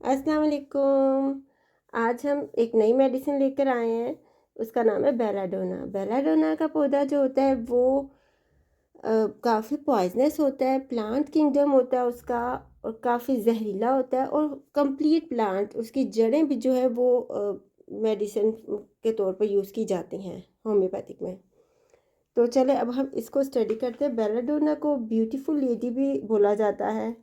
अस्सलाम वालेकुम। आज हम एक नई मेडिसिन लेकर आए हैं। उसका नाम है बेलाडोना। बेलाडोना का पौधा जो होता है वो काफ़ी पॉइजनस होता है। प्लांट किंगडम होता है उसका, और काफ़ी जहरीला होता है। और कंप्लीट प्लांट, उसकी जड़ें भी जो है वो मेडिसिन के तौर पर यूज़ की जाती हैं होम्योपैथिक में। तो चले अब हम इसको स्टडी करते हैं। बेलाडोना को ब्यूटीफुल लेडी भी बोला जाता है।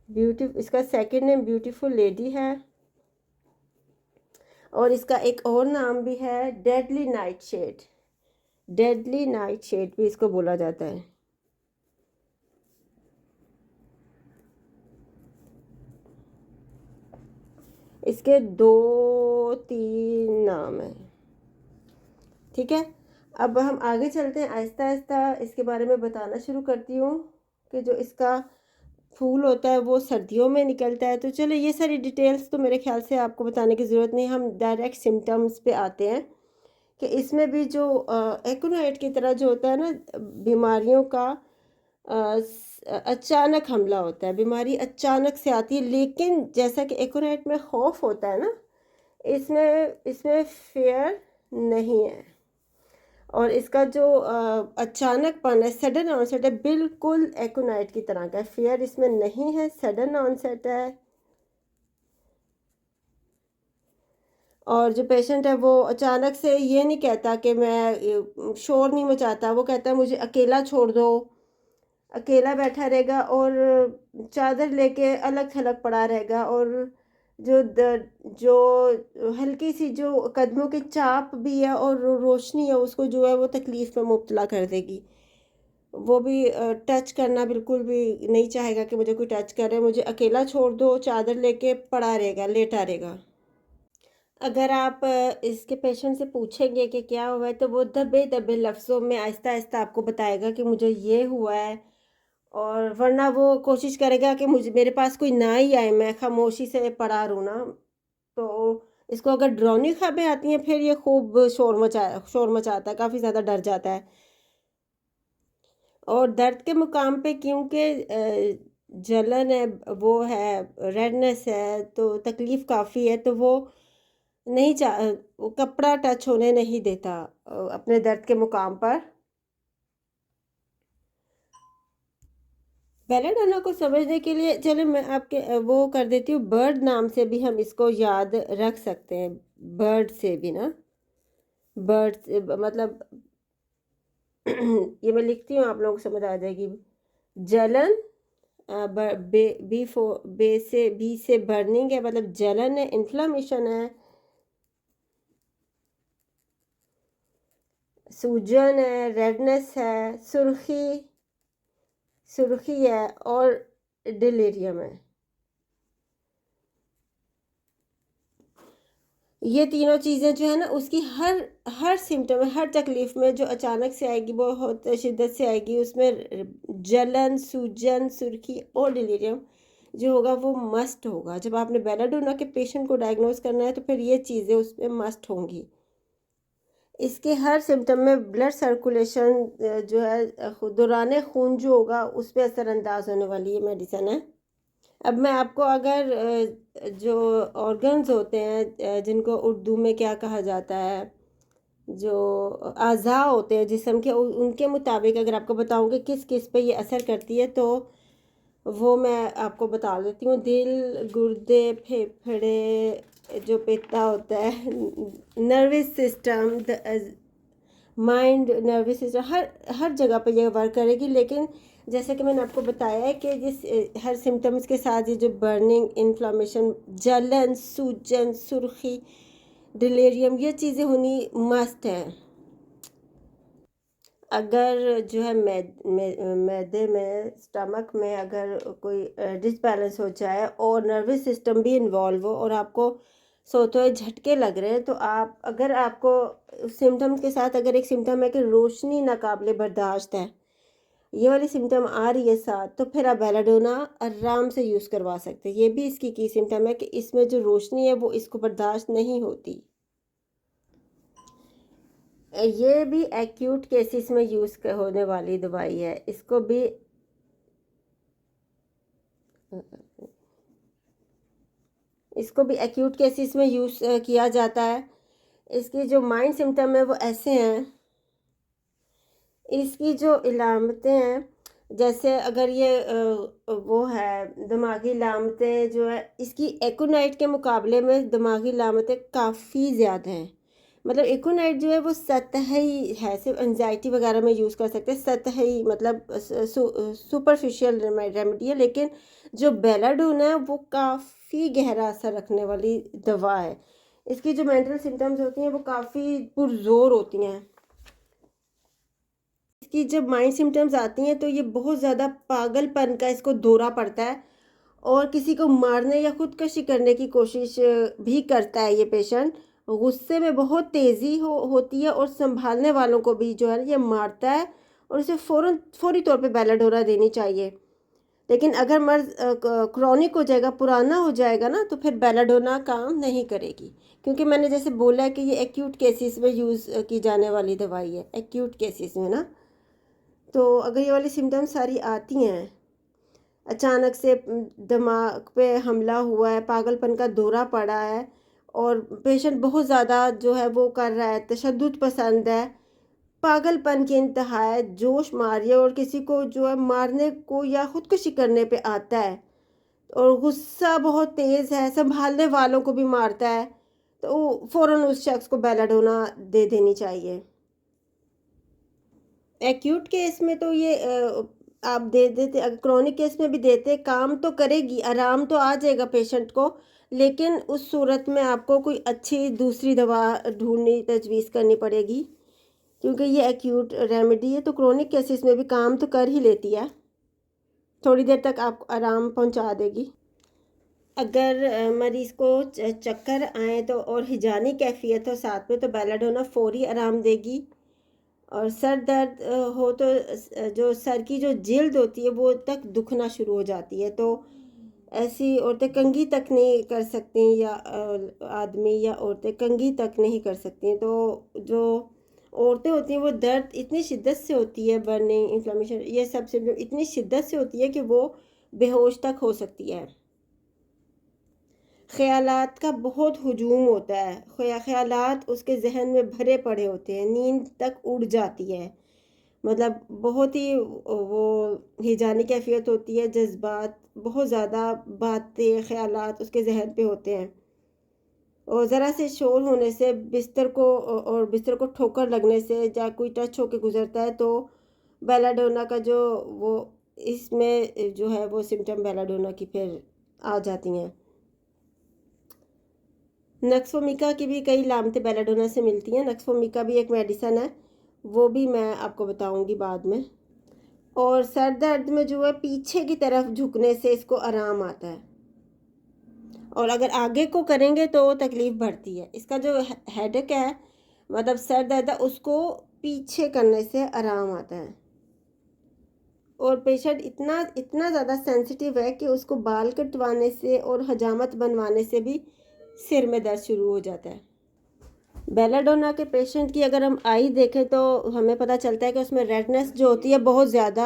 इसका सेकंड नेम ब्यूटीफुल लेडी है। और इसका एक और नाम भी है, deadly nightshade. Deadly nightshade भी इसको बोला जाता है। इसके दो तीन नाम हैं। ठीक है, अब हम आगे चलते हैं। आहिस्ता आहिस्ता इसके बारे में बताना शुरू करती हूँ कि जो इसका फूल होता है वो सर्दियों में निकलता है। तो चलो, ये सारी डिटेल्स तो मेरे ख्याल से आपको बताने की ज़रूरत नहीं। हम डायरेक्ट सिम्टम्स पे आते हैं कि इसमें भी जो एक्रोनाइट की तरह जो होता है ना, बीमारियों का अचानक हमला होता है। बीमारी अचानक से आती है, लेकिन जैसा कि एक्रोनाइट में खौफ होता है ना, इसमें इसमें फेयर नहीं है। और इसका जो अचानकपन है, सडन ऑनसेट है, बिल्कुल एक्रोनाइट की तरह का है। फेयर इसमें नहीं है, सडन ऑनसेट है। और जो पेशेंट है वो अचानक से ये नहीं कहता कि मैं शोर नहीं मचाता, वो कहता है मुझे अकेला छोड़ दो। अकेला बैठा रहेगा और चादर लेके अलग थलग पड़ा रहेगा। और जो हल्की सी जो कदमों की चाप भी है और रोशनी है, उसको जो है वो तकलीफ़ में मुब्तला कर देगी। वो भी टच करना बिल्कुल भी नहीं चाहेगा कि मुझे कोई टच करे। मुझे अकेला छोड़ दो, चादर लेके पड़ा रहेगा, लेटा रहेगा। अगर आप इसके पेशेंट से पूछेंगे कि क्या हुआ है, तो वो दबे दबे लफ्ज़ों में आहिस्ता आहिस्ता आपको बताएगा कि मुझे ये हुआ है। और वरना वो कोशिश करेगा कि मुझे मेरे पास कोई ना ही आए, मैं खामोशी से पड़ा रहूँ ना। तो इसको अगर डरावनी ख़बरें आती हैं, फिर ये खूब शोर मचाता है, काफ़ी ज़्यादा डर जाता है। और दर्द के मुकाम पे क्योंकि जलन है, वो है, रेडनेस है, तो तकलीफ़ काफ़ी है, तो वो नहीं वो कपड़ा टच होने नहीं देता अपने दर्द के मुकाम पर। बेलाडोना को समझने के लिए चलो मैं आपके वो कर देती हूँ। बर्ड नाम से भी हम इसको याद रख सकते हैं। बर्ड से भी ना, बर्ड से मतलब ये मैं लिखती हूँ, आप लोगों को समझ आ जाएगी। जलन, बी से बर्निंग है, मतलब जलन है, इन्फ्लामेशन है, सूजन है, रेडनेस है, सुर्खी सुर्खी है, और डिलीरियम है। ये तीनों चीज़ें जो है ना, उसकी हर हर सिम्टम में, हर तकलीफ़ में जो अचानक से आएगी, बहुत शिद्दत से आएगी, उसमें जलन, सूजन, सुर्खी और डिलीरियम जो होगा वो मस्ट होगा। जब आपने बेलाडोना के पेशेंट को डायग्नोस करना है, तो फिर ये चीज़ें उसमें मस्ट होंगी। इसके हर सिम्टम में ब्लड सर्कुलेशन जो है, दौरान खून जो होगा उस पर असरअंदाज होने वाली ये मेडिसिन है। अब मैं आपको अगर जो ऑर्गन्स होते हैं, जिनको उर्दू में क्या कहा जाता है, जो अज़ा होते हैं जिस्म के, उनके मुताबिक अगर आपको बताऊं कि किस किस पे ये असर करती है, तो वो मैं आपको बता देती हूँ। दिल, गुर्दे, फेफड़े, जो पित्ता होता है, nervous system, mind, nervous system, हर हर जगह पे ये वर्क करेगी। लेकिन जैसे कि मैंने आपको बताया है कि जिस हर सिम्टम्स के साथ ये जो बर्निंग, इन्फ्लामेशन, जलन, सूजन, सुर्खी, डिलीरियम, ये चीज़ें होनी मस्ट हैं। अगर जो है मैदे में, स्टमक में अगर कोई डिसबैलेंस हो जाए और नर्वस सिस्टम भी इन्वॉल्व हो, और आपको सोते हुए झटके लग रहे हैं, तो आप, अगर आपको सिम्टम के साथ अगर एक सिम्टम है कि रोशनी नाकाबिले बर्दाश्त है, ये वाली सिम्टम आ रही है साथ, तो फिर आप बेलाडोना आराम से यूज़ करवा सकते हैं। ये भी इसकी की सिम्टम है कि इसमें जो रोशनी है वो इसको बर्दाश्त नहीं होती। ये भी एक्यूट केसेस में यूज़ होने वाली दवाई है। इसको भी इसको भी एक्यूट केसेस में यूज़ किया जाता है। इसकी जो माइंड सिम्टम है वो ऐसे हैं। इसकी जो इलामतें हैं, जैसे अगर ये वो है दिमागी इलामतें जो है, इसकी एकोनाइट के मुकाबले में दिमागी इलामतें काफ़ी ज़्यादा हैं। मतलब एकोनाइट जो है वो सतही है, सिर्फ एंजाइटी वगैरह में यूज़ कर सकते हैं, सतही मतलब सुपरफिशियल रेमेडी है। लेकिन जो बेलाडोना है वो काफ़ी गहरा असर रखने वाली दवा है। इसकी जो मेंटल सिम्टम्स होती हैं वो काफ़ी पुरजोर होती हैं। इसकी जब माइंड सिम्टम्स आती हैं तो ये बहुत ज़्यादा पागलपन का इसको दौरा पड़ता है, और किसी को मारने या खुदकुशी करने की कोशिश भी करता है ये पेशेंट। गुस्से में बहुत तेज़ी होती है, और संभालने वालों को भी जो है ये मारता है, और उसे फौरी तौर पे बेलाडोना देनी चाहिए। लेकिन अगर मर्ज़ क्रॉनिक हो जाएगा, पुराना हो जाएगा ना, तो फिर बेलाडोना काम नहीं करेगी। क्योंकि मैंने जैसे बोला कि ये एक्यूट केसेस में यूज़ की जाने वाली दवाई है, एक्यूट केसेस में ना। तो अगर ये वाली सिम्टम्स सारी आती हैं, अचानक से दिमाग पे हमला हुआ है, पागलपन का दौरा पड़ा है, और पेशेंट बहुत ज़्यादा जो है वो कर रहा है, तशद्दुद पसंद है, पागलपन की इंतहा है, जोश मारिए, और किसी को जो है मारने को या खुदकुशी करने पे आता है, और गुस्सा बहुत तेज़ है, संभालने वालों को भी मारता है, तो फ़ौरन उस शख्स को बेलाडोना दे देनी चाहिए। एक्यूट केस में तो ये आप दे देते, अगर क्रॉनिक केस में भी देते, काम तो करेगी, आराम तो आ जाएगा पेशेंट को, लेकिन उस सूरत में आपको कोई अच्छी दूसरी दवा ढूंढनी, तजवीज़ करनी पड़ेगी, क्योंकि ये एक्यूट रेमेडी है। तो क्रॉनिक केसेस में भी काम तो कर ही लेती है, थोड़ी देर तक आपको आराम पहुंचा देगी। अगर मरीज़ को चक्कर आए तो, और हिजानी कैफियत हो साथ में, तो बेलाडोना फौरी आराम देगी। और सर दर्द हो तो जो सर की जो जिल्द होती है वो तक दुखना शुरू हो जाती है, तो ऐसी औरतें कंघी तक नहीं कर सकती, या आदमी या औरतें कंघी तक नहीं कर सकती। तो जो औरतें होती हैं वो दर्द इतनी शिद्दत से होती है, बर्निंग, इन्फ्लेमेशन, ये सब सिम्टम इतनी शिद्दत से होती है कि वो बेहोश तक हो सकती है। ख़यालात का बहुत हुजूम होता है, ख़यालात उसके ज़हन में भरे पड़े होते हैं, नींद तक उड़ जाती है, मतलब बहुत ही वो हिजानी कैफियत होती है, जज्बात बहुत ज़्यादा, बातें, ख़यालात उसके ज़हन पे होते हैं, और ज़रा से शोर होने से बिस्तर को, और बिस्तर को ठोकर लगने से, या कोई टच होके गुज़रता है, तो बेलाडोना का जो वो इसमें जो है वो सिम्टम बेलाडोना की फिर आ जाती हैं। नक्सोमिका की भी कई लामतें बेलाडोना से मिलती हैं। नक्सोमिका भी एक मेडिसन है, वो भी मैं आपको बताऊंगी बाद में। और सर दर्द में जो है पीछे की तरफ झुकने से इसको आराम आता है, और अगर आगे को करेंगे तो तकलीफ़ बढ़ती है। इसका जो हेडेक है, मतलब सर दर्द है, उसको पीछे करने से आराम आता है। और पेशेंट इतना इतना ज़्यादा सेंसिटिव है कि उसको बाल कटवाने से और हजामत बनवाने से भी सिर में दर्द शुरू हो जाता है। बेलाडोना के पेशेंट की अगर हम आई देखें तो हमें पता चलता है कि उसमें रेडनेस जो होती है बहुत ज़्यादा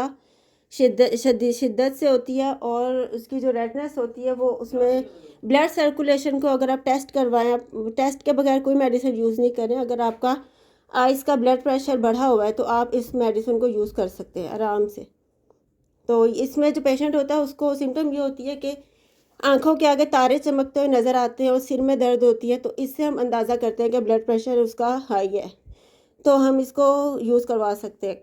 शिद्दत से होती है, और उसकी जो रेडनेस होती है वो उसमें ब्लड सर्कुलेशन को अगर आप टेस्ट करवाएं, टेस्ट के बगैर कोई मेडिसिन यूज़ नहीं करें। अगर आपका आइस का ब्लड प्रेशर बढ़ा हुआ है तो आप इस मेडिसिन को यूज़ कर सकते हैं आराम से। तो इसमें जो पेशेंट होता है उसको सिम्टम ये होती है कि आंखों के आगे तारे चमकते हुए नज़र आते हैं, और सिर में दर्द होती है, तो इससे हम अंदाज़ा करते हैं कि ब्लड प्रेशर उसका हाई है, तो हम इसको यूज़ करवा सकते हैं।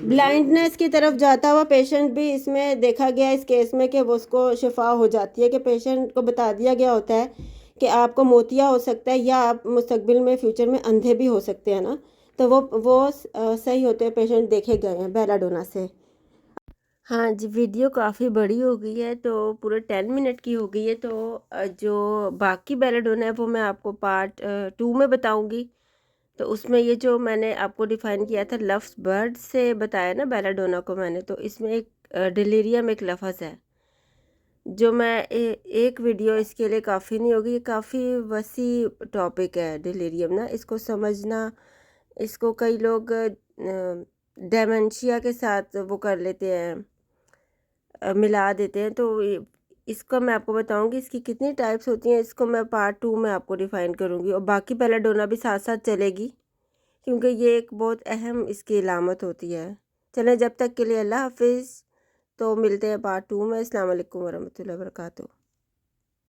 ब्लाइंडनेस की तरफ जाता हुआ पेशेंट भी इसमें देखा गया इस केस में कि वो उसको शिफा हो जाती है, कि पेशेंट को बता दिया गया होता है कि आपको मोतिया हो सकता है, या आप मुस्तकबिल में फ्यूचर में अंधे भी हो सकते हैं ना, तो वो सही होते हैं पेशेंट देखे गए हैं बेलाडोना से। हाँ जी, वीडियो काफ़ी बड़ी हो गई है, तो पूरे 10 मिनट की हो गई है, तो जो बाकी बेलाडोना है वो मैं आपको पार्ट 2 में बताऊंगी। तो उसमें ये जो मैंने आपको डिफ़ाइन किया था लफ्ज़ बर्ड से बताया ना बेलाडोना को मैंने, तो इसमें एक डिलीरियम एक लफ्ज़ है, जो मैं एक वीडियो इसके लिए काफ़ी नहीं होगी, ये काफ़ी वसी टॉपिक है डिलीरियम ना, इसको समझना, इसको कई लोग डेमेंशिया के साथ वो कर लेते हैं, मिला देते हैं। तो इसको मैं आपको बताऊंगी इसकी कितनी टाइप्स होती हैं, इसको मैं पार्ट 2 में आपको डिफ़ाइन करूंगी। और बाकी बेलाडोना भी साथ साथ चलेगी, क्योंकि ये एक बहुत अहम इसकी अलामत होती है। चलें, जब तक के लिए अल्लाह हाफिज़। तो मिलते हैं पार्ट 2 में। अस्सलाम वालेकुम वरहमतुल्लाहि वबरकातुहू।